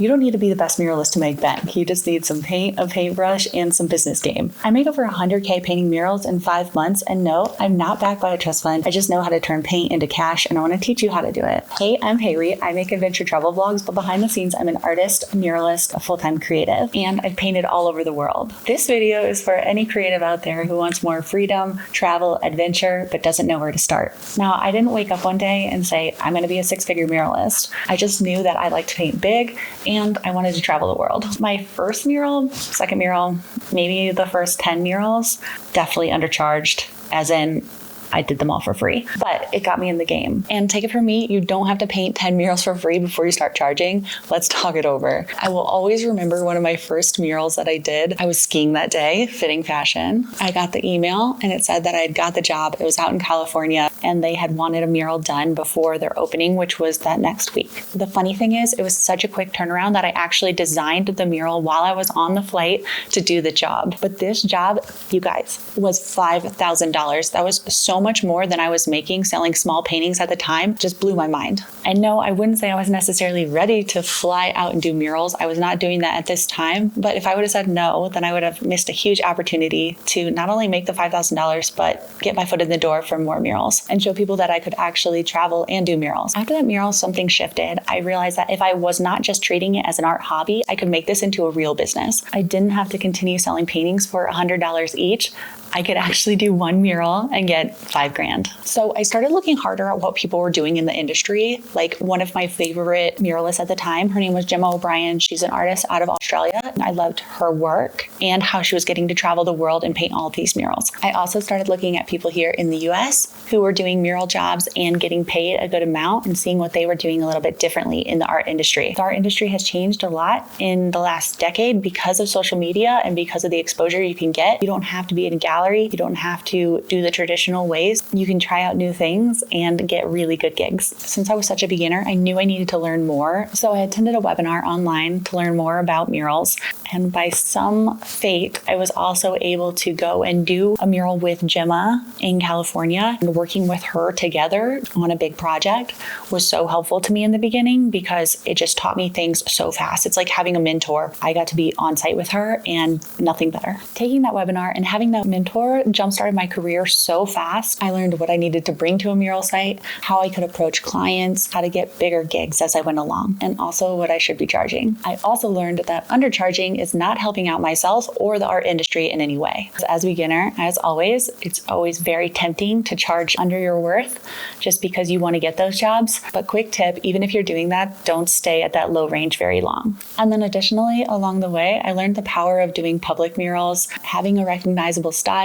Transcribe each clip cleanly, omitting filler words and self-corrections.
You don't need to be the best muralist to make bank. You just need some paint, a paintbrush, and some business game. I made over 100K painting murals in 5 months, and no, I'm not backed by a trust fund. I just know how to turn paint into cash, and I want to teach you how to do it. Hey, I'm Haley. I make adventure travel vlogs, but behind the scenes, I'm an artist, a muralist, a full-time creative, and I've painted all over the world. This video is for any creative out there who wants more freedom, travel, adventure, but doesn't know where to start. Now, I didn't wake up one day and say, I'm going to be a 6-figure muralist. I just knew that I like to paint big, and I wanted to travel the world. My first mural, second mural, maybe the first 10 murals, definitely undercharged, as in I did them all for free, but it got me in the game. And take it from me, you don't have to paint 10 murals for free before you start charging. Let's talk it over. I will always remember one of my first murals that I did. I was skiing that day, fitting fashion. I got the email and it said that I had got the job. It was out in California and they had wanted a mural done before their opening, which was that next week. The funny thing is, it was such a quick turnaround that I actually designed the mural while I was on the flight to do the job. But this job, you guys, was $5,000. That was so much more than I was making selling small paintings at the time. Just blew my mind. And no, I wouldn't say I was necessarily ready to fly out and do murals. I was not doing that at this time. But if I would have said no, then I would have missed a huge opportunity to not only make the $5,000, but get my foot in the door for more murals and show people that I could actually travel and do murals. After that mural, something shifted. I realized that if I was not just treating it as an art hobby, I could make this into a real business. I didn't have to continue selling paintings for $100 each. I could actually do one mural and get $5,000. So I started looking harder at what people were doing in the industry. Like one of my favorite muralists at the time, her name was Gemma O'Brien. She's an artist out of Australia. And I loved her work and how she was getting to travel the world and paint all of these murals. I also started looking at people here in the US who were doing mural jobs and getting paid a good amount and seeing what they were doing a little bit differently in the art industry. The art industry has changed a lot in the last decade because of social media and because of the exposure you can get. You don't have to be in a gallery. You don't have to do the traditional ways. You can try out new things and get really good gigs. Since I was such a beginner, I knew I needed to learn more. So I attended a webinar online to learn more about murals. And by some fate, I was also able to go and do a mural with Gemma in California. And working with her together on a big project was so helpful to me in the beginning because it just taught me things so fast. It's like having a mentor. I got to be on site with her and nothing better. Taking that webinar and having that mentor jump-started my career so fast. I learned what I needed to bring to a mural site, how I could approach clients, how to get bigger gigs as I went along, and also what I should be charging. I also learned that undercharging is not helping out myself or the art industry in any way. As a beginner, as always, it's always very tempting to charge under your worth just because you want to get those jobs. But quick tip, even if you're doing that, don't stay at that low range very long. And then additionally, along the way, I learned the power of doing public murals, having a recognizable style,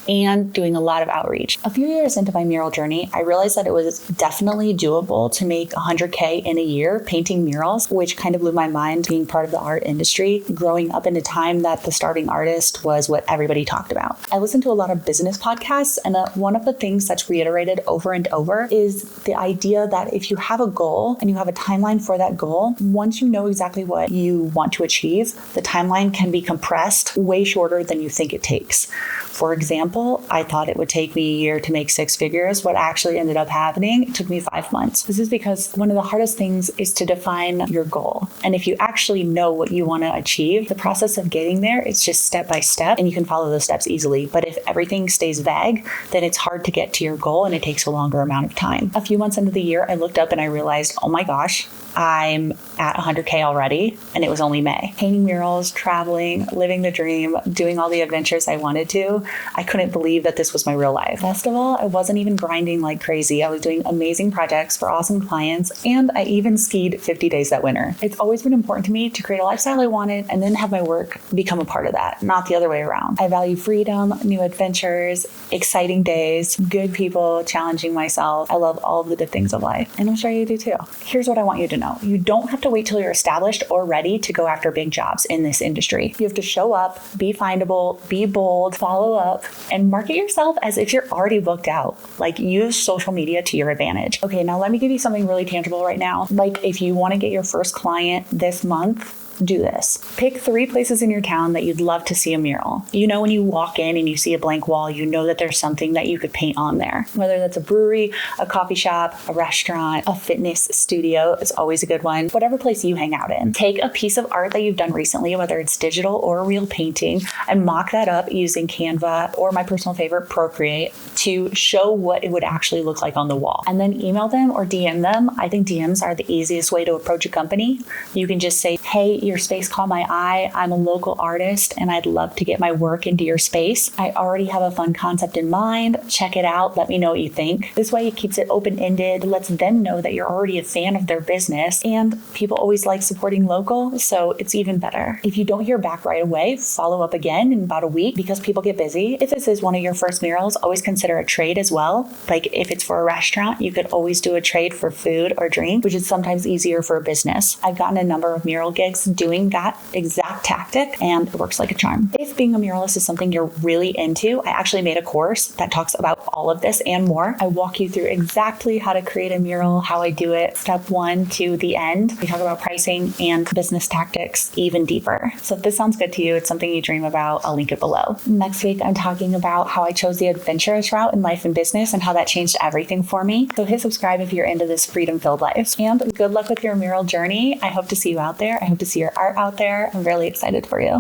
and doing a lot of outreach. A few years into my mural journey, I realized that it was definitely doable to make 100K in a year painting murals, which kind of blew my mind being part of the art industry, growing up in a time that the starving artist was what everybody talked about. I listened to a lot of business podcasts, and one of the things that's reiterated over and over is the idea that if you have a goal and you have a timeline for that goal, once you know exactly what you want to achieve, the timeline can be compressed way shorter than you think it takes. For example, I thought it would take me a year to make 6 figures. What actually ended up happening, it took me 5 months. This is because one of the hardest things is to define your goal. And if you actually know what you want to achieve, the process of getting there, it's just step by step and you can follow those steps easily. But if everything stays vague, then it's hard to get to your goal and it takes a longer amount of time. A few months into the year, I looked up and I realized, oh my gosh, I'm at 100K already, and it was only May. Painting murals, traveling, living the dream, doing all the adventures I wanted to. I couldn't believe that this was my real life. Best of all, I wasn't even grinding like crazy. I was doing amazing projects for awesome clients, and I even skied 50 days that winter. It's always been important to me to create a lifestyle I wanted and then have my work become a part of that, not the other way around. I value freedom, new adventures, exciting days, good people, challenging myself. I love all of the good things of life, and I'm sure you do too. Here's what I want you to know. You don't have to wait till you're established or ready to go after big jobs in this industry. You have to show up, be findable, be bold, follow up, and market yourself as if you're already booked out. Like, use social media to your advantage. Okay, now let me give you something really tangible right now. Like, if you want to get your first client this month, do this. Pick 3 places in your town that you'd love to see a mural. You know, when you walk in and you see a blank wall, you know that there's something that you could paint on there. Whether that's a brewery, a coffee shop, a restaurant, a fitness studio is always a good one. Whatever place you hang out in. Take a piece of art that you've done recently, whether it's digital or a real painting, and mock that up using Canva or my personal favorite, Procreate, to show what it would actually look like on the wall. And then email them or DM them. I think DMs are the easiest way to approach a company. You can just say, hey, your space caught my eye. I'm a local artist and I'd love to get my work into your space. I already have a fun concept in mind. Check it out. Let me know what you think. This way it keeps it open-ended, lets them know that you're already a fan of their business, and people always like supporting local, so it's even better. If you don't hear back right away, follow up again in about a week because people get busy. If this is one of your first murals, always consider a trade as well. Like if it's for a restaurant, you could always do a trade for food or drink, which is sometimes easier for a business. I've gotten a number of mural gigs doing that exact tactic, and it works like a charm. If being a muralist is something you're really into, I actually made a course that talks about all of this and more. I walk you through exactly how to create a mural, how I do it, step 1 to the end. We talk about pricing and business tactics even deeper. So if this sounds good to you, it's something you dream about, I'll link it below. Next week, I'm talking about how I chose the adventurous route in life and business and how that changed everything for me. So hit subscribe if you're into this freedom-filled life. And good luck with your mural journey. I hope to see you out there. I hope to see your art out there. I'm really excited for you.